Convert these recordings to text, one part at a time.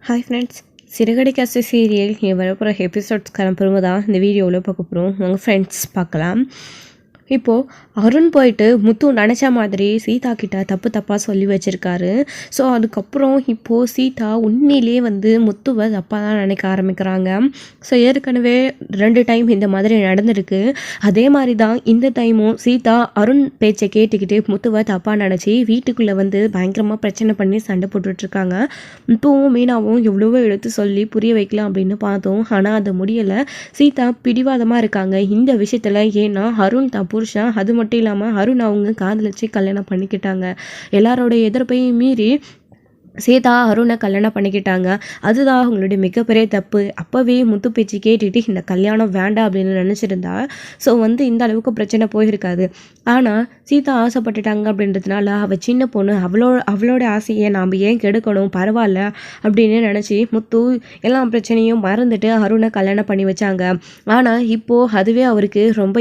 Hi friends, சிறுகதை கதை serial இங்கே வரப்போகிற எபிசோட்ஸ் கிளம்புறவங்க தான் இந்த வீடியோவில் பார்க்க போகிறோம். உங்கள் ஃப்ரெண்ட்ஸ் பார்க்கலாம். இப்போது அருண் போயிட்டு முத்து நினச்ச மாதிரி சீதா கிட்ட தப்பாக சொல்லி வச்சுருக்காரு. ஸோ அதுக்கப்புறம் இப்போது சீதா உண்மையிலேயே முத்துவை தப்பாக தான் நினைக்க ஆரம்பிக்கிறாங்க. ஸோ ஏற்கனவே 2 டைம் இந்த மாதிரி நடந்திருக்கு. அதே மாதிரி தான் இந்த டைமும் சீதா அருண் பேச்சை கேட்டுக்கிட்டு முத்துவை தப்பாக நினச்சி வீட்டுக்குள்ளே பயங்கரமாக பிரச்சனை பண்ணி சண்டை போட்டுட்ருக்காங்க. முத்துவும் மீனாவும் எவ்வளவோ எடுத்து சொல்லி புரிய வைக்கலாம் அப்படின்னு பார்த்தோம். ஆனால் அது முடியலை. சீதா பிடிவாதமாக இருக்காங்க இந்த விஷயத்தில். ஏன்னா அருண் தான் புருஷன், அது மட்டும் இல்லாமல் அருண் அவங்க காதலிச்சு கல்யாணம் பண்ணிக்கிட்டாங்க. எல்லாரோட எதிர்ப்பையும் மீறி சீதா அருணை கல்யாணம் பண்ணிக்கிட்டாங்க. அதுதான் அவங்களுடைய மிகப்பெரிய தப்பு. அப்போவே முத்து பேச்சு கேட்டுட்டு இந்த கல்யாணம் வேண்டாம் அப்படின்னு நினச்சிருந்தா ஸோ இந்த அளவுக்கு பிரச்சனை போயிருக்காது. ஆனால் சீதா ஆசைப்பட்டுட்டாங்க அப்படின்றதுனால அவள் சின்ன பொண்ணு, அவளோட ஆசையை நாம் ஏன் கெடுக்கணும், பரவாயில்ல அப்படின்னு நினச்சி முத்து எல்லா பிரச்சனையும் மறந்துட்டு அருணை கல்யாணம் பண்ணி வச்சாங்க. ஆனால் இப்போது அதுவே அவருக்கு ரொம்ப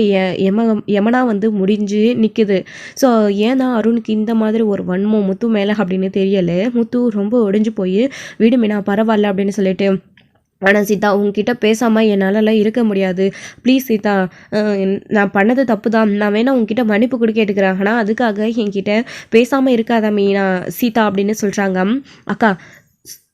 யமனா முடிஞ்சு நிற்குது. ஸோ ஏன்னா அருணுக்கு இந்த மாதிரி ஒரு வன்மம் முத்து மேலே அப்படின்னு தெரியலை. முத்து ரொம்ப ஒடிஞ்சு போய் விடு மீனா பரவாயில்ல அப்படின்னு சொல்லிட்டு, ஆனால் சீதா உங்ககிட்ட பேசாமல் என்னாலலாம் இருக்க முடியாது, ப்ளீஸ் சீதா, நான் பண்ணது தப்பு தான், நான் வேணா உங்ககிட்ட மன்னிப்பு கூட கேட்டுக்கிறேன், ஆனால் அதுக்காக என்கிட்ட பேசாமல் இருக்காத மீனா சீதா அப்படின்னு சொல்கிறாங்க. அக்கா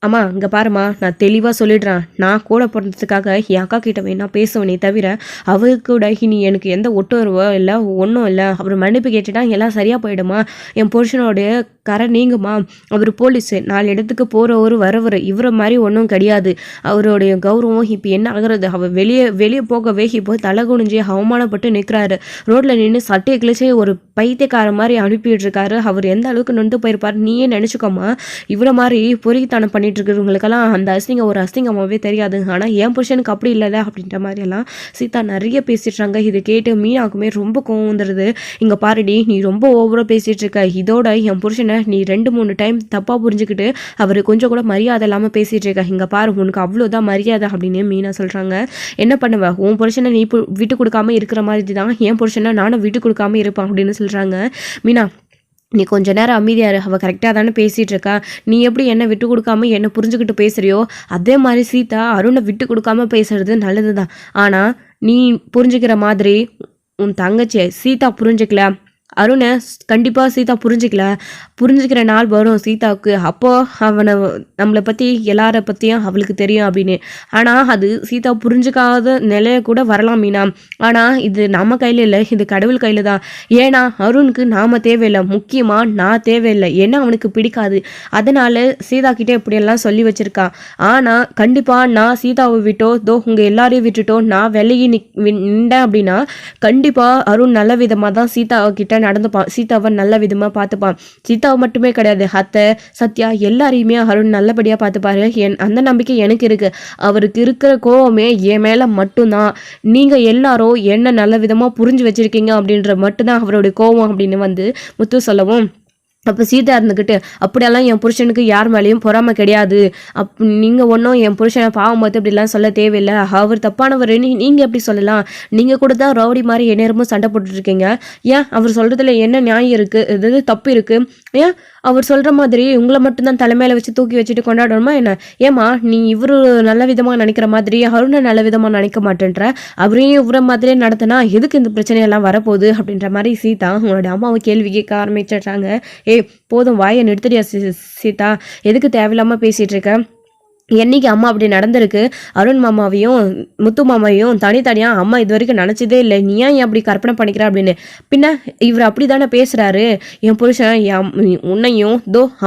அம்மா இங்கே பாருமா, நான் தெளிவாக சொல்லிடுறேன், நான் கூட பிறந்ததுக்காக என் அக்கா கிட்ட வேணா பேசுவேனே தவிர அவருக்கு கூட இனி எனக்கு எந்த ஒட்டுறவோ இல்லை ஒன்றும் இல்லை. அவர் மன்னிப்பு கேட்டுட்டா எல்லாம் சரியாக போயிடுமா, என் புருஷனோடைய கரை நீங்குமா, அவர் போலீஸு 4 இடத்துக்கு போகிறவர் வரவர், இவரை மாதிரி ஒன்றும் கிடையாது. அவருடைய கௌரவம் இப்போ என்ன ஆகுறது, அவர் வெளியே போகவே இப்போ தலை குனிஞ்சு அவமானப்பட்டு நிற்கிறாரு. ரோட்டில் நின்று சட்டையை கிழிச்சு ஒரு பைத்தியக்கார மாதிரி அனுப்பிட்டு இருக்காரு. அவர் எந்த அளவுக்கு நொந்து போயிருப்பார் நீயே நினச்சிக்கோமா. இவ்வளோ மாதிரி பொறுக்கித்தனம் பண்ணிட்டு இருக்கிறவங்களுக்கெல்லாம் அந்த ஒரு அசிங்கமாகவே தெரியாது. ஆனால் என் புருஷனுக்கு அப்படி இல்லைல்ல அப்படின்ற மாதிரியெல்லாம் சீதா நிறைய பேசிடுறாங்க. இது கேட்டு மீனாக்குமே ரொம்ப கோவம் வந்துடுது. இங்கே பாருடி, நீ ரொம்ப ஓவராக பேசிகிட்டு இருக்க, இதோட என் புருஷனை நீ 2-3 டைம் தப்பாக புரிஞ்சுக்கிட்டு அவர் கொஞ்சம் கூட மரியாதை இல்லாமல் பேசிகிட்டு இருக்க. இங்கே பாரு, உனக்கு அவ்வளோதான் மரியாதை அப்படின்னு மீனா சொல்கிறாங்க. என்ன பண்ணுவ, உன் புருஷனை நீ விட்டு கொடுக்காம இருக்கிற மாதிரி தான் என் புருஷனை நானும் விட்டு கொடுக்காம இருப்பேன் அப்படின்னு சொல்கிறாங்க. மீனா நீ கொஞ்ச நேரம் அமைதியாக இரு, அவள் கரெக்டாக தானே பேசிகிட்டு இருக்கா, நீ எப்படி என்னை விட்டு கொடுக்காம என்னை புரிஞ்சுக்கிட்டு பேசுகிறியோ அதே மாதிரி சீதா அருணை விட்டு கொடுக்காம பேசுறது நல்லது தான். ஆனால் நீ புரிஞ்சுக்கிற மாதிரி உன் தங்கச்சி சீதா புரிஞ்சுக்கல, அருணை கண்டிப்பாக சீதா புரிஞ்சுக்கிற நாள் வரும் சீதாவுக்கு. அப்போது அவனை நம்மளை பற்றி எல்லாரை பற்றியும் அவளுக்கு தெரியும் அப்படின்னு. ஆனால் அது சீதா புரிஞ்சுக்காத நிலைய கூட வரலாம் மீனா. ஆனால் இது நம்ம கையில் இல்லை, இது கடவுள் கையில் தான். ஏன்னா அருணுக்கு நாம் தேவையில்லை, முக்கியமாக நான் தேவையில்லை, ஏன்னா அவனுக்கு பிடிக்காது. அதனால் சீதா கிட்டே இப்படியெல்லாம் சொல்லி வச்சுருக்கான். ஆனால் கண்டிப்பாக நான் சீதாவை விட்டோ உங்கள் எல்லாரையும் விட்டுட்டோ நான் விலகி நின்றேன் அப்படின்னா கண்டிப்பாக அருண் நல்ல விதமாக தான் சீதாவை கிட்ட நடந்துப்பான், சீதாவை நல்ல விதமாக பார்த்துப்பான். சீதாவை மட்டுமே கிடையாது, அத்தை சத்யா எல்லாரையுமே அருண் நல்லபடியாக பார்த்துப்பாரு. அந்த நம்பிக்கை எனக்கு இருக்கு. அவருக்கு இருக்கிற கோவமே என் மேலே மட்டும்தான். நீங்கள் எல்லாரும் என்ன நல்ல விதமாக புரிஞ்சு வச்சிருக்கீங்க அப்படின்ற மட்டும்தான் அவருடைய கோவம் அப்படின்னு முத்து சொல்லவும், அப்போ சீதா இருந்துக்கிட்டு அப்படியெல்லாம் என் புருஷனுக்கு யார் மேலேயும் பொறாமை கிடையாது, நீங்கள் ஒன்றும் என் புருஷனை பாவம் பார்த்து அப்படிலாம் சொல்ல தேவையில்லை, அவர் தப்பானவர் நீங்கள் எப்படி சொல்லலாம், நீங்கள் கூட தான் ரவுடி மாதிரி எந்நேரமும் சண்டை போட்டுட்ருக்கீங்க, ஏன் அவர் சொல்கிறதுல என்ன நியாயம் இருக்குது, எது தப்பு இருக்குது, ஏன் அவர் சொல்கிற மாதிரி உங்களை மட்டும்தான் தலைமையில் வச்சு தூக்கி வச்சுட்டு கொண்டாடணுமா என்ன, ஏமா நீ இவர் நல்ல விதமாக நினைக்கிற மாதிரி அருணை நல்ல விதமாக நினைக்க மாட்டேன்ற, அவரையும் இவரை மாதிரியே நடத்தினா எதுக்கு இந்த பிரச்சனையெல்லாம் வரப்போகுது அப்படின்ற மாதிரி சீதா உங்களோட அம்மாவை கேள்வி கேட்க ஆரம்பிச்சிடுறாங்க. போதும் வாயை நிறுத்தடியா சீதா, எதுக்கு தேவையில்லாமல் பேசிகிட்டு இருக்க, என்னைக்கு அம்மா அப்படி நடந்திருக்கு, அருண் மாமாவையும் முத்து மாமாவையும் தனித்தனியாக அம்மா இது வரைக்கும் நினச்சதே இல்லை, நீ ஏன் அப்படி கற்பனை பண்ணிக்கிற அப்படின்னு. பின்ன இவர் அப்படி தானே பேசுகிறாரு, என் புருஷன் உன்னையும்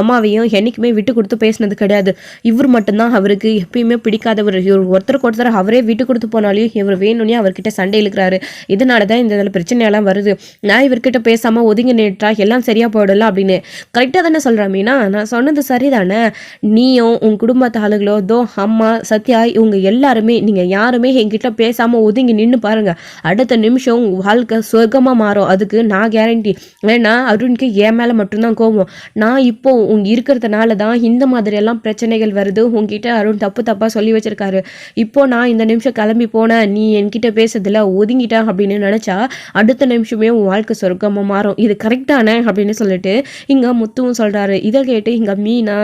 அம்மாவையும் என்றைக்குமே விட்டு கொடுத்து பேசினது கிடையாது, இவர் மட்டும்தான் அவருக்கு எப்பயுமே பிடிக்காதவர், இவர் ஒருத்தருக்கு அவரே விட்டு கொடுத்து போனாலையும் இவர் வேணும்னே அவர்கிட்ட சண்டை இழுக்கிறாரு, இதனால தான் இந்த இதில் பிரச்சனையெல்லாம் வருது, நான் இவர்கிட்ட பேசாமல் ஒதுங்கி நின்றா எல்லாம் சரியாக போயிடலாம் அப்படின்னு. கரெக்டாக தானே சொல்கிறேன் மீனா, நான் சொன்னது சரிதானே, நீயும் உன் குடும்பத்து ஆளுகளும் அம்மா சத்யா இவங்க எல்லாருமே நீங்கள் யாருமே என்கிட்ட பேசாமல் ஒதுங்கி நின்று பாருங்க, அடுத்த நிமிஷம் வாழ்க்கை சொர்க்கமாக மாறும், அதுக்கு நான் கேரண்டி. ஏன்னா அருணுக்கு என் மேலே மட்டும்தான் கோவம், நான் இப்போ இருக்கிறதுனால தான் இந்த மாதிரியெல்லாம் பிரச்சனைகள் வருது, உங்ககிட்ட அருண் தப்பாக சொல்லி வச்சிருக்காரு, இப்போ நான் இந்த நிமிஷம் கிளம்பி போனேன், நீ என்கிட்ட பேசுறதுல ஒதுங்கிட்டேன் அப்படின்னு நினச்சா அடுத்த நிமிஷமே உன் வாழ்க்கை சொர்க்கமாக மாறும், இது கரெக்டானே அப்படின்னு சொல்லிட்டு இங்கே முத்துவும் சொல்கிறாரு. இதை கேட்டு இங்கே மீனா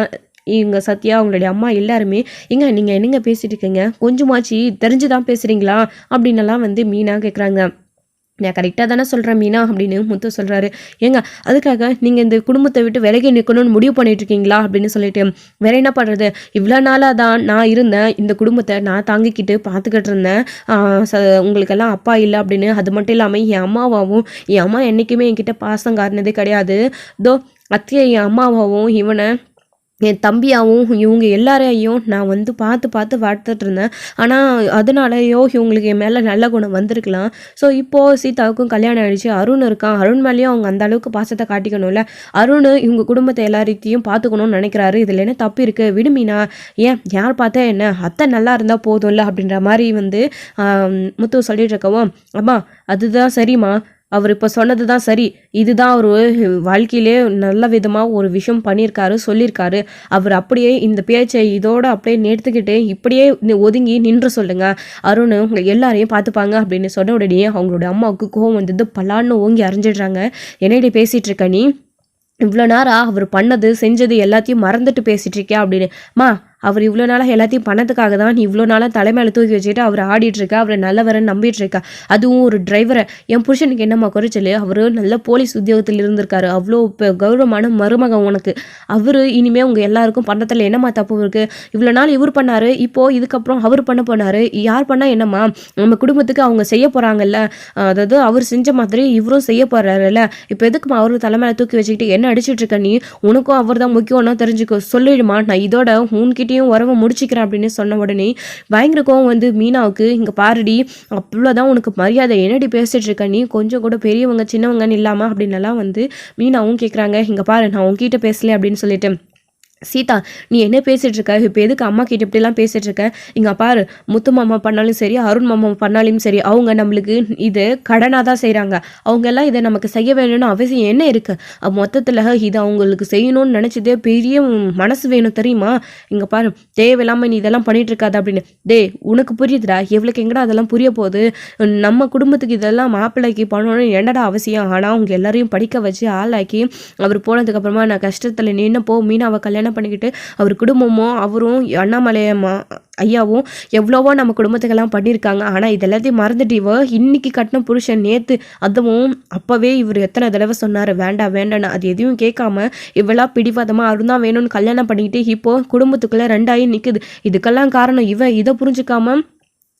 இவங்க சத்யா அவங்களுடைய அம்மா எல்லாருமே நீங்கள் என்னங்க பேசிட்டு இருக்கீங்க, கொஞ்சமாச்சு தெரிஞ்சுதான் பேசுகிறீங்களா அப்படின்னலாம் வந்து மீனா கேட்குறாங்க. நான் கரெக்டாக தானே சொல்கிறேன் மீனா அப்படின்னு முத்து சொல்கிறாரு. ஏங்க அதுக்காக நீங்கள் இந்த குடும்பத்தை விட்டு விலகி நிற்கணும்னு முடிவு பண்ணிட்டுருக்கீங்களா அப்படின்னு சொல்லிட்டு, வேற என்ன பண்ணுறது, இவ்வளோ நாளாக தான் நான் இருந்தேன், இந்த குடும்பத்தை நான் தாங்கிக்கிட்டு பார்த்துக்கிட்டு இருந்தேன். உங்களுக்கெல்லாம் அப்பா இல்லை அப்படின்னு. அது மட்டும் இல்லாமல் என் அம்மாவாகவும், என் அம்மா என்றைக்குமே என்கிட்ட பாசம் காட்டினதே கிடையாது. தோ அத்தையை என் அம்மாவாகவும் இவனை என் தம்பியாகவும் இவங்க எல்லாரையும் நான் வந்து பார்த்து பார்த்து வளர்த்துட்டு இருந்தேன். ஆனால் அதனாலயோ இவங்களுக்கு என் மேலே நல்ல குணம் வந்திருக்கலாம். ஸோ இப்போது சீதாவுக்கும் கல்யாணம் ஆகிடுச்சு, அருண் இருக்கான், அருண் மேலேயும் அவங்க அந்த அளவுக்கு பாசத்தை காட்டிக்கணும்ல. அருண் இவங்க குடும்பத்தை எல்லாத்தையும் பார்த்துக்கணும்னு நினைக்கிறாரு. இதில் என்ன தப்பு இருக்குது, விடுமீனா, ஏன் யார் பார்த்தா என்ன, அத்தை நல்லா இருந்தால் போதும்ல அப்படின்ற மாதிரி வந்து முத்து சொல்லிட்டு இருக்கவும், அம்மா அதுதான் சரிம்மா, அவர் இப்போ சொன்னது தான் சரி, இதுதான் அவர் வாழ்க்கையிலே நல்ல விதமாக ஒரு விஷயம் பண்ணியிருக்காரு, சொல்லியிருக்காரு. அவர் அப்படியே இந்த பேச்சை இதோடு அப்படியே நிறுத்திக்கிட்டு இப்படியே ஒதுங்கி நின்று சொல்லுங்க, அருண் உங்களை எல்லாரையும் பார்த்துப்பாங்க அப்படின்னு சொன்ன உடனே அவங்களோட அம்மாவுக்கு கோவம் வந்தது பலான்னு ஓங்கி அரைஞ்சிடுறாங்க. என்னடி பேசிகிட்டு இருக்க நீ, இவ்வளோ நேரம் அவர் பண்ணது செஞ்சது எல்லாத்தையும் மறந்துட்டு பேசிகிட்டு இருக்கியா அப்படின்னு. மா அவர் இவ்வளோ நாளாக எல்லாத்தையும் பண்ணதுக்காக தான் நீ இவ்வளோ நாளாக தலைமையில தூக்கி வச்சுட்டு அவர் ஆடிட்டுருக்கா, அவரை நல்லவரன்னு நம்பிட்டுருக்கா. அதுவும் ஒரு டிரைவரை, என் புருஷனுக்கு என்னம்மா குறைச்சல், அவர் நல்ல போலீஸ் உத்தியோகத்தில் இருந்திருக்காரு, அவ்வளோ கௌரவமான மருமகன் உனக்கு, அவர் இனிமேல் உங்கள் எல்லாருக்கும் பண்ணத்தில் என்னம்மா தப்பு இருக்குது, இவ்வளோ நாள் இவர் பண்ணார், இப்போது இதுக்கப்புறம் அவர் பண்ண போனார், யார் பண்ணால் என்னம்மா, நம்ம குடும்பத்துக்கு அவங்க செய்ய போகிறாங்கல்ல, அதாவது அவர் செஞ்ச மாதிரி இவரும் செய்ய போகிறாருல்ல, இப்போ எதுக்குமா அவர் தலைமையில தூக்கி வச்சுக்கிட்டு என்ன அடிச்சுட்ருக்க நீ, உனக்கும் அவர் தான் முக்கியம்னா தெரிஞ்சுக்கோ, சொல்லிடுமா, நான் இதோட உன்கிட்ட உறவை முடிச்சுக்கிறேன் அப்படின்னு சொன்ன உடனே பயங்கர கோவம் வந்து மீனாவுக்கு, இங்க பாருடி அவ்வளோதான் உனக்கு மரியாதை, என்னடி பேசிட்டு இருக்க நீ, கொஞ்சம் கூட பெரியவங்க சின்னவங்கன்னு இல்லாம அப்படின்னு எல்லாம் வந்து மீனாவும் கேட்குறாங்க. இங்க பாரு நான் உங்ககிட்ட பேசல அப்படின்னு சொல்லிட்டு, சீதா நீ என்ன பேசிகிட்டு இருக்க, இப்போ எதுக்கு அம்மா கிட்ட இப்படிலாம் பேசிகிட்டு இருக்க, இங்கே பாரு முத்து மாமா பண்ணாலும் சரி அருண் மாமா பண்ணாலும் சரி அவங்க நம்மளுக்கு இது கடனாக தான் செய்கிறாங்க, அவங்க எல்லாம் இதை நமக்கு செய்ய வேணும்னு அவசியம் என்ன இருக்குது, மொத்தத்தில் இது அவங்களுக்கு செய்யணும்னு நினச்சதே பெரிய மனசு வேணும் தெரியுமா, இங்கே பாரு தேவையில்லாமல் நீ இதெல்லாம் பண்ணிட்டு இருக்காது அப்படின்னு. உனக்கு புரியுதுடா, எவ்வளோக்கு எங்கடா அதெல்லாம் புரிய போகுது, நம்ம குடும்பத்துக்கு இதெல்லாம் மாப்பிள்ளைக்கு பண்ணணும்னு என்னடா அவசியம், ஆனால் அவங்க எல்லாரையும் படிக்க வச்சு ஆளாக்கி அவர் போனதுக்கப்புறமா நான் கஷ்டத்தில் நின்னப்போ மீனாவை கல்யாணம் பண்ணிக்கிட்டு அவர் குடும்பமும் அவரும் அண்ணாமலை ஐயாவும் எவ்வளவோ நம்ம குடும்பத்துக்கெல்லாம் பண்ணியிருக்காங்க. ஆனால் இது எல்லாத்தையும் மறந்துட்டு இவ இன்னைக்கு கட்டின புருஷன் நேற்று, அதுவும் அப்போவே இவர் எத்தனை தடவை சொன்னார் வேண்டாம் வேண்டான்னு, அது எதையும் கேட்காம இவளா பிடிவாதமாக அருந்தான் வேணும்னு கல்யாணம் பண்ணிக்கிட்டு இப்போது குடும்பத்துக்குள்ளே ரெண்டாயி நிற்குது. இதுக்கெல்லாம் காரணம் இதை புரிஞ்சுக்காம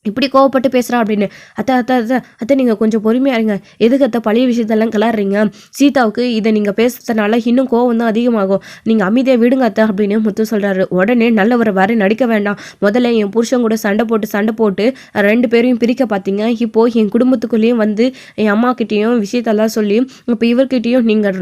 இப்படி கோவப்பட்டு பேசுகிறா அப்படின்னு. அத்தை நீங்கள் கொஞ்சம் பொறுமையாக இருங்க, எதுக்கு அத்தை பழைய விஷயத்தெல்லாம் கிளறீங்க, சீதாவுக்கு இதை நீங்கள் பேசுறதுனால இன்னும் கோவம் தான் அதிகமாகும், நீங்கள் அமைதியாக விடுங்க அத்தை அப்படின்னு முத்து சொல்கிறாரு. உடனே நல்லவரை வர நடிக்க வேண்டாம், முதல்ல என் புருஷன் கூட சண்டை போட்டு ரெண்டு பேரையும் பிரிக்க பார்த்தீங்க, இப்போது என் குடும்பத்துக்குள்ளேயும் வந்து என் அம்மாக்கிட்டேயும் விஷயத்தெல்லாம் சொல்லி இப்போ இவர்கிட்டையும் நீங்கள்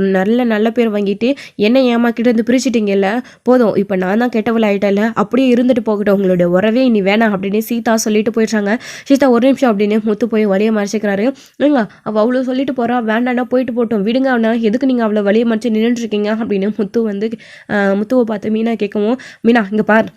நல்ல பேர் வாங்கிட்டு என்ன என் அம்மா கிட்ட இருந்து பிரிச்சுட்டீங்கல்ல, போதும் இப்போ நான் தான் கெட்டவள் ஆகிட்டல, அப்படியே இருந்துட்டு போகட்டும், உங்களுடைய உறவே இனி வேணாம் அப்படின்னு சீதா சொல்லிட்டு போயிட்டு சீதா ஒரு நிமிஷம் அப்படின்னு முத்து போய் வழியை மறைச்சிக்கிறாரு. இல்லைங்க அவள் அவ்வளோ சொல்லிட்டு போறா, வேண்டாம்னா போயிட்டு போட்டோம் விடுங்க, அவனா எதுக்கு நீங்கள் அவ்வளோ வழியை மறைச்சு நின்றுட்டு இருக்கீங்க அப்படின்னு முத்து வந்து முத்துவை பார்த்து மீனா கேட்கவும், மீனா இங்கே பார்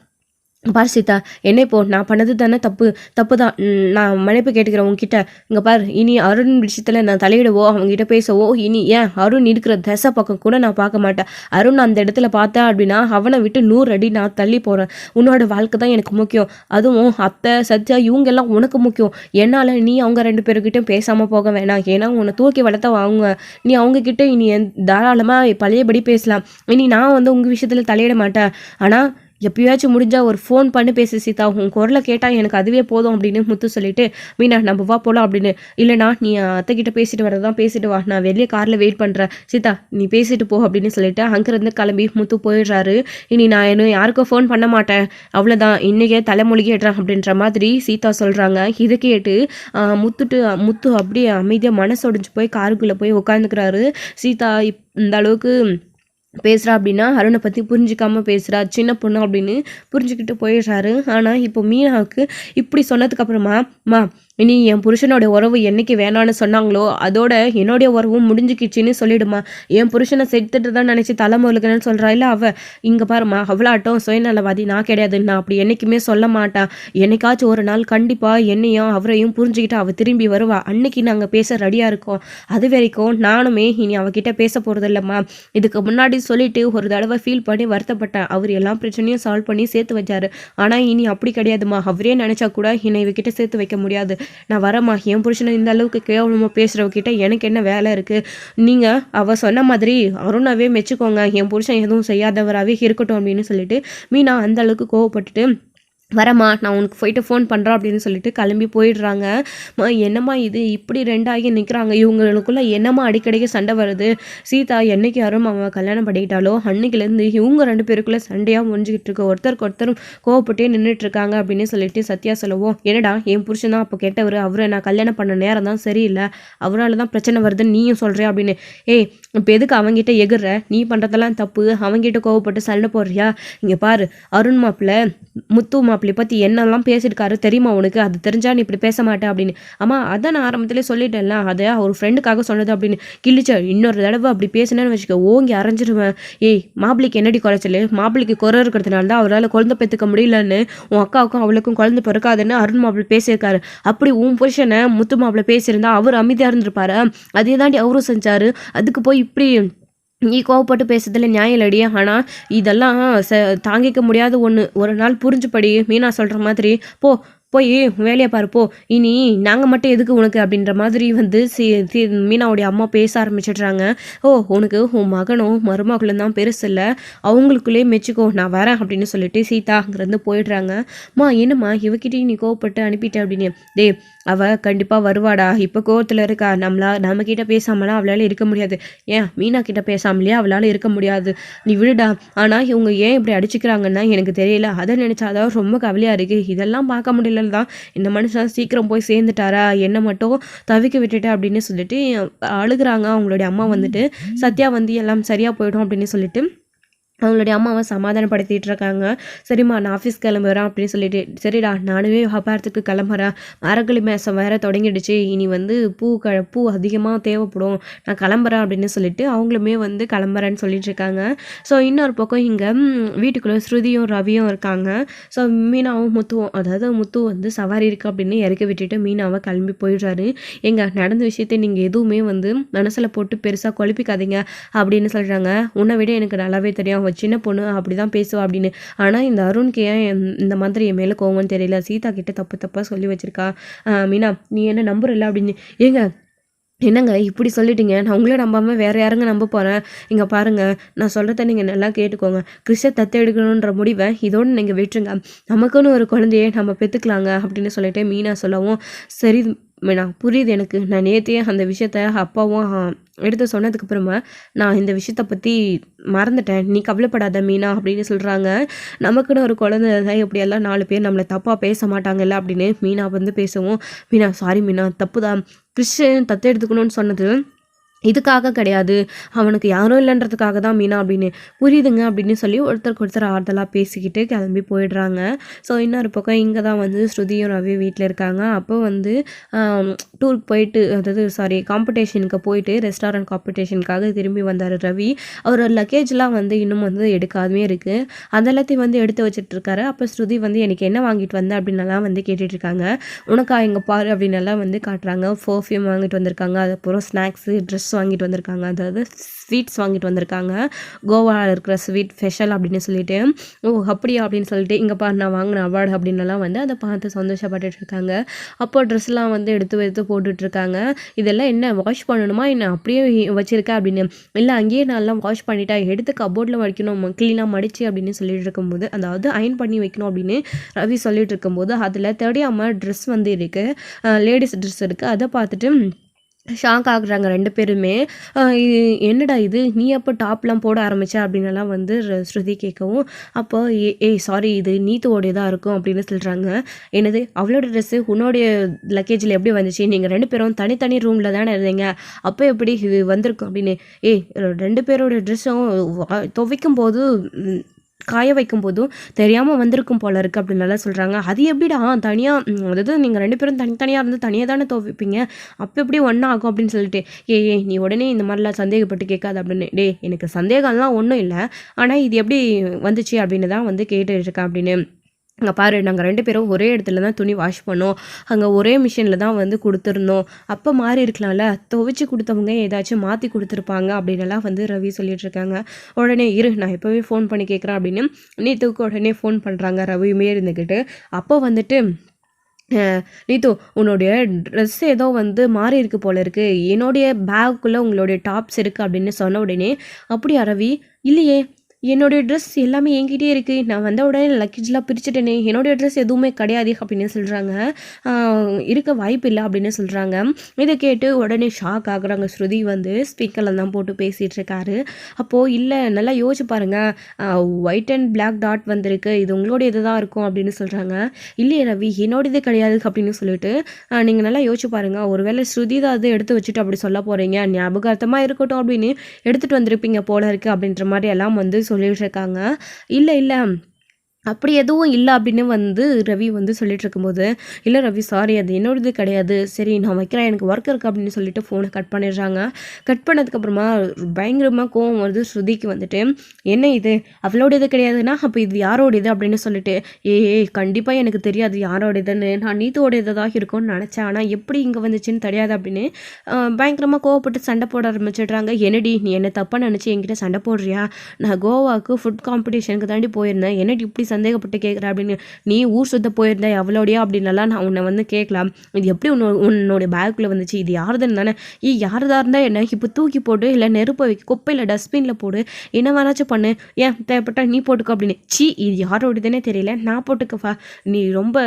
பார் சீதா, என்ன இப்போ நான் பண்ணது தானே தப்பு தான், நான் மன்னிப்பு கேட்டுக்கிறேன் உங்ககிட்ட. இங்கே பார் இனி அருண் விஷயத்தில் நான் தலையிடவோ அவங்ககிட்ட பேசவோ இனி ஏன் அருண் இருக்கிற திசை பக்கம் கூட நான் பார்க்க மாட்டேன். அருண் அந்த இடத்துல பார்த்தேன் அப்படின்னா அவனை விட்டு 100 அடி நான் தள்ளி போகிறேன். உன்னோட வாழ்க்கை தான் எனக்கு முக்கியம், அதுவும் அத்தை சத்யா இவங்க எல்லாம் உனக்கு முக்கியம். என்னால் நீ அவங்க 2 பேருக்கிட்டையும் பேசாமல் போக வேணாம், ஏன்னா உன்னை தூக்கி வளர்த்த அவங்க, நீ அவங்கக்கிட்ட இனி தாராளமாக பழையபடி பேசலாம். இனி நான் வந்து உங்கள் விஷயத்தில் தலையிட மாட்டேன். ஆனால் எப்பயாச்சும் முடிஞ்சா ஒரு ஃபோன் பண்ணி பேசு சீதா, உன் குரலை கேட்டால் எனக்கு அதுவே போதும் அப்படின்னு முத்து சொல்லிட்டு, மீனா நம்ம வா போகலாம் அப்படின்னு. இல்லைனா நீ அத்தைக்கிட்ட பேசிட்டு வரதான் பேசிட்டு வா, நான் வெளியே காரில் வெயிட் பண்ணுறேன், சீதா நீ பேசிட்டு போ அப்படின்னு சொல்லிட்டு அங்கேருந்து கிளம்பி முத்து போயிடுறாரு. இனி நான் இன்னும் யாருக்கும் ஃபோன் பண்ண மாட்டேன், அவ்வளோதான் இன்றைக்கே தலைமொழிகிடுறேன் அப்படின்ற மாதிரி சீதா சொல்கிறாங்க. இதை கேட்டு முத்து அப்படியே அமைதியாக மனசொடிஞ்சு போய் காருக்குள்ளே போய் உட்காந்துக்கிறாரு. சீதா இந்த அளவுக்கு பேசுகிறா அப்படின்னா அருணை பற்றி புரிஞ்சிக்காமல் பேசுகிறா, சின்ன பொண்ணு அப்படின்னு புரிஞ்சுக்கிட்டு போயிடுறாரு. ஆனால் இப்போ மீனாவுக்கு இப்படி சொன்னதுக்கப்புறமா இனி என் புருஷனோட உறவு என்னைக்கு வேணான்னு சொன்னாங்களோ அதோட என்னுடைய உறவும் முடிஞ்சுக்கிச்சின்னு சொல்லிடுமா. என் புருஷனை செத்துட்டு தான் நினச்சி தலைமுழுக்கணும்னு சொல்கிறா. இல்லை இங்கே பாருமா, அவளாட்டம் சுயநலவாதி, நான் கிடையாது. நான் அப்படி என்றைக்குமே சொல்ல மாட்டேன். என்னைக்காச்சும் ஒரு நாள் கண்டிப்பாக என்னையும் அவரையும் புரிஞ்சுக்கிட்டு அவள் திரும்பி வருவா. அன்னைக்கு நாங்கள் பேச ரெடியாக இருக்கோம். அது வரைக்கும் நானுமே இனி அவகிட்ட பேச போகிறது இல்லைம்மா. இதுக்கு முன்னாடி சொல்லிட்டு ஒரு தடவை ஃபீல் பண்ணி வருத்தப்பட்டேன். அவர் எல்லா பிரச்சனையும் சால்வ் பண்ணி சேர்த்து வச்சாரு. ஆனால் இனி அப்படி கிடையாதுமா. அவரே நினச்சா கூட என்னை இவகிட்ட சேர்த்து வைக்க முடியாது. நான் வரமா, என் புருஷனை இந்த அளவுக்கு கேவலமாக பேசுகிறவகிட்ட எனக்கு என்ன வேலை இருக்குது? நீங்கள் அவள் சொன்ன மாதிரி அருணாவே மெச்சுக்கோங்க, என் புருஷன் எதுவும் செய்யாதவராகவே இருக்கட்டும் அப்படின்னு சொல்லிட்டு மீனா அந்த அளவுக்கு கோவப்பட்டுட்டு வரம்மா, நான் உனக்கு போயிட்டு ஃபோன் பண்ணுறேன் அப்படின்னு சொல்லிட்டு கிளம்பி போயிடுறாங்க. என்னம்மா இது இப்படி ரெண்டாகி நிற்கிறாங்க, இவங்களுக்குள்ளே என்னம்மா அடிக்கடிக்கு சண்டை வருது? சீதா என்னைக்கு யாரும் அவன் கல்யாணம் பண்ணிக்கிட்டாலோ அன்னைக்குலேருந்து இவங்க 2 பேருக்குள்ளே சண்டையாக முடிஞ்சிக்கிட்டு இருக்கு. ஒருத்தருக்கு ஒருத்தரும் கோவப்பட்டே நின்றுட்டுருக்காங்க அப்படின்னு சொல்லிட்டு சத்யா சொல்லவும், என்னடா என் புருஷன் தான் அப்போ கேட்டவர், அவரை நான் கல்யாணம் பண்ண நேரம் தான் சரியில்லை, அவரால் தான் பிரச்சனை வருதுன்னு நீயும் சொல்கிறியா அப்படின்னு. இப்போ எதுக்கு அவங்ககிட்ட எகுற? நீ பண்ணுறதெல்லாம் தப்பு, அவங்ககிட்ட கோவப்பட்டு சண்டை போடுறியா? இங்கே பாரு, அருண் மாப்பிள்ளை முத்து மாப்பிள்ளை பற்றி என்னெல்லாம் பேசியிருக்காரு தெரியுமா உனக்கு? அது தெரிஞ்சா நீ இப்படி பேச மாட்டேன் அப்படின்னு. அம்மா அதான் நான் ஆரம்பத்திலே சொல்லிட்டேன்ல, அதை ஒரு ஃப்ரெண்டுக்காக சொன்னது அப்படின்னு. கிழிச்ச இன்னொரு தடவை அப்படி பேசினேன்னு வச்சுக்க, ஓங்கி அரைஞ்சிருவேன். மாப்பிள்ளைக்கு என்னடி குறைச்சல்? மாப்பிள்ளைக்கு குறை இருக்கிறதுனால தான் அவரால் குழந்தை பெற்றுக்க முடியலன்னு உன் அக்காவுக்கும் அவளுக்கும் குழந்தை பிறக்காதுன்னு அருண் மாப்பிள்ளை பேசியிருக்காரு. அப்படி உன் புருஷனை முத்து மாப்பிள்ளை பேசியிருந்தா அவர் அமைதியாக இருந்திருப்பாரு. அதே தாண்டி அவரும் செஞ்சாரு. அதுக்கு போய் இப்படி நீ கோவப்பட்டு பேசுறதுல நியாயம் இல்லடி. ஆனால் இதெல்லாம் தாங்கிக்க முடியாத ஒன்று. ஒரு நாள் புரிஞ்சுப்படி, மீனா சொல்கிற மாதிரி போய் வேலையை பாருப்போ, இனி நாங்கள் மட்டும் எதுக்கு உனக்கு அப்படின்ற மாதிரி வந்து மீனாவுடைய அம்மா பேச ஆரம்பிச்சிடுறாங்க. உனக்கு உன் மகனும் மருமகளும் தான் பெருசு இல்லை, அவங்களுக்குள்ளேயே மெச்சுக்கோ, நான் வரேன் அப்படின்னு சொல்லிட்டு சீதா அங்கேருந்து போயிடுறாங்க. என்னம்மா இவக்கிட்டையும் நீ கோவப்பட்டு அனுப்பிட்டேன் அப்படின்னு. அவள் கண்டிப்பாக வருவாடா, இப்போ கோவத்தில் இருக்கா. நம்மக்கிட்ட பேசாமலாம் அவளால் இருக்க முடியாது. ஏன் மீனா கிட்ட பேசாமலே அவளால் இருக்க முடியாது, நீ விடுடா. ஆனால் இவங்க ஏன் இப்படி அடிச்சுக்கிறாங்கன்னா எனக்கு தெரியல, அதை நினச்சாதான் ரொம்ப கவலையாக இருக்குது. இதெல்லாம் பார்க்க முடியல தான் இந்த மனுஷன் சீக்கிரம் போய் சேர்ந்துட்டாரா, என்ன மட்டும் தவிக்க விட்டுட்டு அப்படின்னு சொல்லிட்டு அழுகுறாங்க. அவங்களுடைய அம்மா வந்துட்டு சத்யா வந்து எல்லாம் சரியா போயிடும் அப்படின்னு சொல்லிட்டு அவங்களுடைய அம்மாவை சமாதானப்படுத்திட்டு இருக்காங்க. சரிம்மா நான் ஆஃபீஸ் கிளம்புறேன் அப்படின்னு சொல்லிட்டு, சரிடா நானுமே வியாபாரத்துக்கு கிளம்புறேன், மரக்களி மேசம் வேற தொடங்கிடுச்சு, இனி வந்து பூ அதிகமாக தேவைப்படும், நான் கிளம்புறேன் அப்படின்னு சொல்லிட்டு அவங்களுமே வந்து கிளம்புறேன்னு சொல்லிட்டு இருக்காங்க. ஸோ இன்னொரு பக்கம் இங்கே வீட்டுக்குள்ளே ஸ்ருதியும் ரவியும் இருக்காங்க. ஸோ மீனாவும் முத்துவும், அதாவது முத்து வந்து சவாரி இருக்குது அப்படின்னு இறக்கி விட்டுட்டு மீனாவை கிளம்பி போயிடுறாரு. நடந்த விஷயத்தை நீங்கள் எதுவுமே வந்து மனசில் போட்டு பெருசாக குழப்பிக்காதீங்க அப்படின்னு சொல்கிறாங்க. உன்னை விட எனக்கு நல்லாவே தெரியும், சின்ன பொண்ணு அப்படிதான் பேசுவா அப்படின்னு. ஆனால் இந்த அருணுக்கு ஏன் இந்த மாதிரி என் மேலே கோவம்னு தெரியல, சீதா கிட்ட தப்பாக சொல்லி வச்சிருக்கா. மீனா நீ என்ன நம்புறல அப்படின்னு. என்னங்க இப்படி சொல்லிட்டீங்க, நான் உங்களே நம்பாமல் வேறு யாருங்க நம்ப போகிறேன்? இங்கே பாருங்கள், நான் சொல்கிறத நீங்கள் நல்லா கேட்டுக்கோங்க. கிறிஸ்ட தத்து எடுக்கணுன்ற முடிவை இதோடு நீங்கள் விட்டுருங்க, நமக்குன்னு ஒரு குழந்தையே நம்ம பெற்றுக்கலாங்க அப்படின்னு சொல்லிட்டு மீனா சொல்லவும், சரி மீனா புரியுது எனக்கு, நான் நேற்றையே அந்த விஷயத்த அப்பாவும் எடுத்து சொன்னதுக்கப்புறமா நான் இந்த விஷயத்தை பற்றி மறந்துட்டேன், நீ கவலைப்படாத மீனா அப்படின்னு சொல்கிறாங்க. நமக்குன்னு ஒரு குழந்தை தான், எப்படியெல்லாம் 4 பேர் நம்மளை தப்பாக பேச மாட்டாங்கல்ல அப்படின்னு மீனா வந்து பேசவும், மீனா சாரி மீனா தப்பு தான், கிறிஸ்டியன் தத்து எடுத்துக்கணும்னு சொன்னது இதுக்காக கிடையாது, அவனுக்கு யாரும் இல்லைன்றதுக்காக தான் மீனா அப்படின்னு. புரியுதுங்க அப்படின்னு சொல்லி ஒருத்தருக்கு ஒருத்தர் ஆறுதலாக பேசிக்கிட்டு கிளம்பி போயிடுறாங்க. ஸோ இன்னொரு பக்கம் இங்கே தான் வந்து ஸ்ருதியும் ரவி வீட்டில் இருக்காங்க. அப்போ வந்து டூருக்கு போயிட்டு, அதாவது காம்படிஷனுக்கு போயிட்டு ரெஸ்டாரண்ட் காம்படிஷனுக்காக திரும்பி வந்தார் ரவி. அவர் லக்கேஜ்லாம் வந்து இன்னும் வந்து எடுக்காமே இருக்குது, அந்த எல்லாத்தையும் வந்து எடுத்து வச்சுட்ருக்காரு. அப்போ ஸ்ருதி வந்து எனக்கு என்ன வாங்கிட்டு வந்தேன் அப்படின்னலாம் வந்து கேட்டுட்ருக்காங்க. உனக்கா இங்கே பாரு அப்படின்னலாம் வந்து காட்டுறாங்க. பர்ஃப்யூம் வாங்கிட்டு வந்திருக்காங்க, அதுக்கப்புறம் ஸ்நாக்ஸு, ட்ரெஸ் வாங்கிட்டு வந்திருக்காங்க, அதாவது ஸ்வீட்ஸ் வாங்கிட்டு வந்திருக்காங்க, கோவாவில் இருக்கிற ஸ்வீட் ஸ்பெஷல் அப்படின்னு சொல்லிட்டு. அப்படியா அப்படின்னு சொல்லிட்டு, இங்கே பாரு நான் வாங்கின அவார்டு அப்படின்னலாம் வந்து அதை பார்த்து சந்தோஷப்பட்டுட்டு இருக்காங்க. அப்போ ட்ரெஸ்லாம் வந்து எடுத்து போட்டுட்ருக்காங்க. இதெல்லாம் என்ன வாஷ் பண்ணணுமா என்ன அப்படியே வச்சுருக்க அப்படின்னு. இல்லை அங்கேயே நல்லா வாஷ் பண்ணிட்டா, எடுத்து கபோர்டில் வைக்கணும் க்ளீனாக மடிச்சு அப்படின்னு சொல்லிட்டு இருக்கும்போது, அதாவது அயன் பண்ணி வைக்கணும் அப்படின்னு ரவி சொல்லிட்டு இருக்கும்போது அதில் தெரியாமல் ட்ரெஸ் வந்து இருக்குது, லேடிஸ் ட்ரெஸ் இருக்குது. அதை பார்த்துட்டு ஷாக் ஆகுறாங்க 2 பேருமே. என்னடா இது, நீ அப்போ டாப்லாம் போட ஆரம்பிச்சா அப்படின்னலாம் வந்து ஸ்ருதி கேட்கவும், அப்போ சாரி இது நீத்துவோடையதாக இருக்கும் அப்படின்னு சொல்கிறாங்க. என்னது அவளோட ட்ரெஸ்ஸு உன்னோடைய லக்கேஜில் எப்படி வந்துச்சு, நீங்கள் 2 பேரும் தனித்தனி ரூமில் தானே இருந்தீங்க, அப்போ எப்படி இது வந்திருக்கும் அப்படின்னு. 2 பேரோட ட்ரெஸ்ஸும் துவைக்கும் போது காய வைக்கும்போதும் தெரியாமல் வந்திருக்கும் போல இருக்குது அப்படின்லாம் சொல்கிறாங்க. அது எப்படிடா தனியாக, அதாவது நீங்கள் 2 பேரும் தனித்தனியாக இருந்து தனியாக தானே துவைப்பீங்க, அப்போ எப்படி ஒன்றா ஆகும் அப்படின்னு சொல்லிட்டு, ஏய் நீ உடனே இந்த மாதிரிலாம் சந்தேகப்பட்டு கேட்காது அப்படின்னு. டே எனக்கு சந்தேகம்லாம் ஒன்றும் இல்லை, ஆனால் இது எப்படி வந்துச்சு அப்படின்னு தான் வந்து கேட்டுருக்கேன் அப்படின்னு. அங்கே பாரு, நாங்கள் 2 பேரும் ஒரே இடத்துல தான் துணி வாஷ் பண்ணோம், அங்கே ஒரே மிஷினில் தான் வந்து கொடுத்துருந்தோம், அப்போ மாறி இருக்கலாம்ல, துவைச்சி கொடுத்தவங்க ஏதாச்சும் மாற்றி கொடுத்துருப்பாங்க அப்படின்னுலாம் வந்து ரவி சொல்லிட்டுருக்காங்க. உடனே இரு நான் எப்போவே ஃபோன் பண்ணி கேட்குறேன் அப்படின்னு நீத்துக்கு உடனே ஃபோன் பண்ணுறாங்க ரவியுமே இருந்துக்கிட்டு. அப்போ வந்துட்டு நீத்து உன்னுடைய ட்ரெஸ் ஏதோ வந்து மாறி இருக்கு போல இருக்கு, என்னுடைய பேக்குள்ளே உங்களுடைய டாப்ஸ் இருக்குது அப்படின்னு சொன்ன உடனே, அப்படியா ரவி, இல்லையே என்னுடைய ட்ரெஸ் எல்லாமே என்கிட்டே இருக்குது, நான் வந்த உடனே லக்கேஜ்லாம் பிரிச்சுட்டேனே, என்னுடைய ட்ரெஸ் எதுவுமே கிடையாது அப்படின்னு சொல்கிறாங்க. இருக்க வாய்ப்பு இல்லை அப்படின்னு சொல்கிறாங்க. இதை கேட்டு உடனே ஷாக் ஆகுறாங்க. ஸ்ருதி வந்து ஸ்பீக்கரில் தான் போட்டு பேசிகிட்டு இருக்காரு. அப்போது இல்லை நல்லா யோசிச்சு பாருங்கள், ஒயிட் அண்ட் பிளாக் டாட் வந்திருக்கு, இது உங்களுடைய இது தான் இருக்கும் அப்படின்னு சொல்கிறாங்க. இல்லையே ரவி என்னோடதே கிடையாது அப்படின்னு சொல்லிட்டு, நீங்கள் நல்லா யோசிச்சு பாருங்கள், ஒருவேளை ஸ்ருதி தான் அது எடுத்து வச்சுட்டு அப்படி சொல்ல போகிறீங்க, ஞாபகார்த்தமாக இருக்கட்டும் அப்படின்னு எடுத்துகிட்டு வந்திருப்பீங்க போல இருக்குது அப்படின்ற மாதிரி எல்லாம் வந்து சொல்லிட்டு இருக்காங்க. இல்லை இல்லை அப்படி எதுவும் இல்லை அப்படின்னு வந்து ரவி வந்து சொல்லிட்டு இருக்கும்போது, இல்லை ரவி சாரி அது என்னோடது கிடையாது, சரி நான் வைக்கிறேன் எனக்கு ஒர்க் இருக்குது அப்படின்னு சொல்லிட்டு ஃபோனை கட் பண்ணிடுறாங்க. கட் பண்ணதுக்கப்புறமா பயங்கரமாக கோவம் வருது ஸ்ருதிக்கு வந்துட்டு, என்ன இது அவளோடது கிடையாதுன்னா அப்போ இது யாரோடது அப்படின்னு சொல்லிட்டு, கண்டிப்பாக எனக்கு தெரியாது யாரோடதுன்னு, நான் நீத்தோடையது தான் இருக்கும்னு நினச்சேன், ஆனால் எப்படி இங்கே வந்துச்சுன்னு தெரியாது அப்படின்னு பயங்கரமாக கோவப்பட்டு சண்டை போட ஆரம்பிச்சிடுறாங்க. என்னடி நீ என்ன தப்பாக நினச்சி என்கிட்ட சண்டை போடுறியா, நான் கோவாவுக்கு ஃபுட் காம்படிஷனுக்கு தாண்டி போயிருந்தேன், என்னடி இப்படி சந்தேகப்பட்டு கேட்குற அப்படின்னு, நீ ஊர் சுத்த போயிருந்த எவ்வளோடையா அப்படின்னலாம் நான் உன்னை வந்து கேட்கலாம், இது எப்படி உன்னோடைய பேக்குள்ளே வந்துச்சு, இது யாருதுன்னு தானே, யாருதா இருந்தால் என்ன இப்போ தூக்கி போட்டு இல்லை நெருப்பை வைக்க குப்பையில் டஸ்ட்பினில் போடு, என்ன வேணாச்சும் பண்ணு, ஏன் தேவைப்பட்டா நீ போட்டுக்கோ அப்படின்னு. இது யாரோடதுன்னே தெரியல, நான் போட்டுக்கவா, நீ ரொம்ப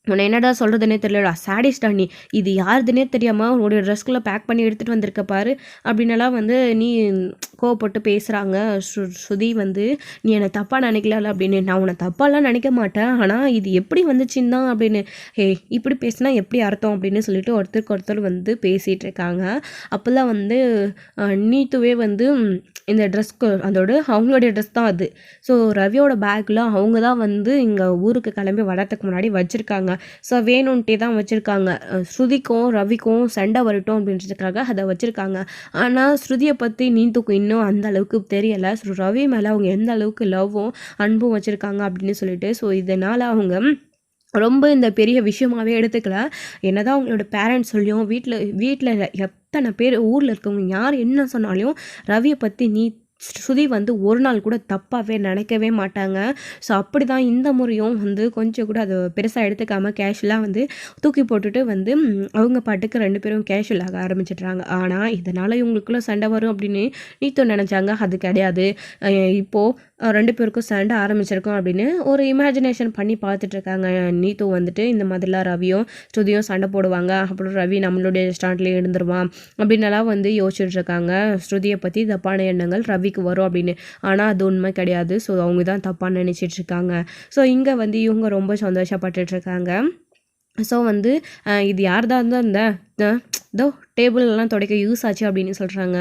உன்னை என்னடா சொல்கிறதுனே தெரியலடா, சாடிஸ்டா நீ, இது யாருதுன்னே தெரியாமல் உன்னுடைய ட்ரெஸ்குள்ளே பேக் பண்ணி எடுத்துகிட்டு வந்திருக்க பாரு அப்படின்னலாம் வந்து நீ கோவப்பட்டு பேசுகிறாங்க. ஸ்ருதி வந்து நீ என்னை தப்பாக நினைக்கல அப்படின்னு, நான் உன்னை தப்பாலாம் நினைக்க மாட்டேன், ஆனால் இது எப்படி வந்துச்சுன்னு தான் அப்படின்னு, இப்படி பேசினா எப்படி அர்த்தம் அப்படின்னு சொல்லிட்டு ஒருத்தருக்கு ஒருத்தர் வந்து பேசிகிட்டு இருக்காங்க. அப்போல்லாம் வந்து நீத்துவே வந்து இந்த ட்ரெஸ்க்கு அதோட அவங்களுடைய ட்ரெஸ் தான் அது. ஸோ ரவியோட பேக்கில் அவங்க தான் வந்து இங்கே ஊருக்கு கிளம்பி வரத்துக்கு முன்னாடி வச்சுருக்காங்க. ஸோ வேணும்ன்ட்டே தான் வச்சுருக்காங்க, ஸ்ருதிக்கும் ரவிக்கும் சண்டை வரட்டும் அப்படின்றதுக்காக அதை வச்சுருக்காங்க. ஆனால் ஸ்ருதியை பற்றி நீத்துக்கும் இன்னும் அந்த அளவுக்கு தெரியலை. ஸோ ரவி மேலே அவங்க எந்த அளவுக்கு லவ்வும் அன்பும் வச்சுருக்காங்க அப்படின்னு சொல்லிட்டு, ஸோ இதனால் அவங்க ரொம்ப இந்த பெரிய விஷயமாகவே எடுத்துக்கல. என்னதான் அவங்களோட பேரண்ட்ஸ் சொல்லியும் வீட்டில் எத்தனை பேர் ஊரில் இருக்கவங்க யார் என்ன சொன்னாலும் ரவியை பற்றி ஸ்ருதி வந்து ஒரு நாள் கூட தப்பாகவே நினைக்கவே மாட்டாங்க. ஸோ அப்படி தான் இந்த முறையும் வந்து கொஞ்சம் கூட அதை பெருசாக எடுத்துக்காமல் கேஷுவலாக வந்து தூக்கி போட்டுட்டு வந்து அவங்க பாட்டுக்கு 2 பேரும் கேஷுவலாக ஆரம்பிச்சிட்றாங்க. ஆனால் இதனால் இவங்களுக்குள்ளே சண்டை வரும் அப்படின்னு நீத்து நினச்சாங்க, அது கிடையாது. இப்போது 2 பேருக்கும் சண்டை ஆரம்பிச்சிருக்கோம் அப்படின்னு ஒரு இமேஜினேஷன் பண்ணி பார்த்துட்ருக்காங்க. நீத்து வந்துட்டு இந்த மாதிரிலாம் ரவியும் ஸ்ருதியும் சண்டை போடுவாங்க, அப்புறம் ரவி நம்மளுடைய ரெஸ்டாரண்ட்லேயே இருந்துருவான் அப்படின்னலாம் வந்து யோசிச்சுட்ருக்காங்க. ஸ்ருதியை பற்றி தப்பான எண்ணங்கள் ரவிக்கு வரும் அப்படின்னு, ஆனால் அது உண்மை கிடையாது. ஸோ அவங்க தான் தப்பாக நினச்சிட்ருக்காங்க. ஸோ இங்கே வந்து இவங்க ரொம்ப சந்தோஷப்பட்டுட்ருக்காங்க. ஸோ வந்து இது யார் தான் இருந்தால் இதோ டேபிளெலாம் துடைக்க யூஸ் ஆச்சு அப்படின்னு சொல்கிறாங்க.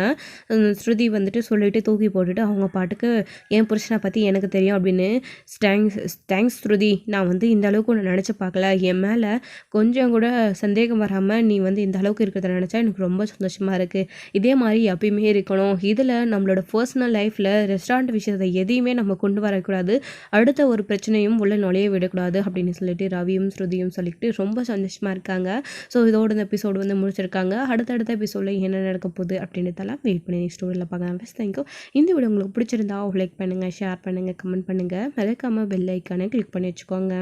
ஸ்ருதி வந்துட்டு சொல்லிவிட்டு தூக்கி போட்டுட்டு அவங்க பாட்டுக்கு என் புருஷனை பற்றி எனக்கு தெரியும் அப்படின்னு, தேங்க்ஸ் ஸ்ருதி, நான் வந்து இந்த அளவுக்கு ஒன்று நினச்சி பார்க்கல, என் மேலே கொஞ்சம் கூட சந்தேகம் வராமல் நீ வந்து இந்த அளவுக்கு இருக்கிறத நினச்சா எனக்கு ரொம்ப சந்தோஷமாக இருக்குது. இதே மாதிரி எப்பயுமே இருக்கணும். இதில் நம்மளோட பர்சனல் லைஃப்பில் ரெஸ்டாரண்ட் விஷயத்தை எதையுமே நம்ம கொண்டு வரக்கூடாது, அடுத்த ஒரு பிரச்சனையும் உள்ள நுழைய விடக்கூடாது அப்படின்னு சொல்லிட்டு ரவியும் ஸ்ருதியும் சொல்லிட்டு ரொம்ப சந்தோஷமாக இருக்காங்க. ஸோ இதோட இந்த எபிசோடு வந்து முடிச்சிருக்காங்க. அடுத்தடுத்த எபிசோடில் என்ன நடக்க போகுது அப்படின்றதெல்லாம் வெயிட் பண்ணி ஸ்டோரியில் பார்க்கலாம். தேங்க்யூ. இந்த வீடியோ உங்களுக்கு பிடிச்சிருந்தா லைக் பண்ணுங்கள், ஷேர் பண்ணுங்கள், கமெண்ட் பண்ணுங்கள், மறக்காமல் பெல் ஐக்கானை கிளிக் பண்ணி வச்சுக்கோங்க.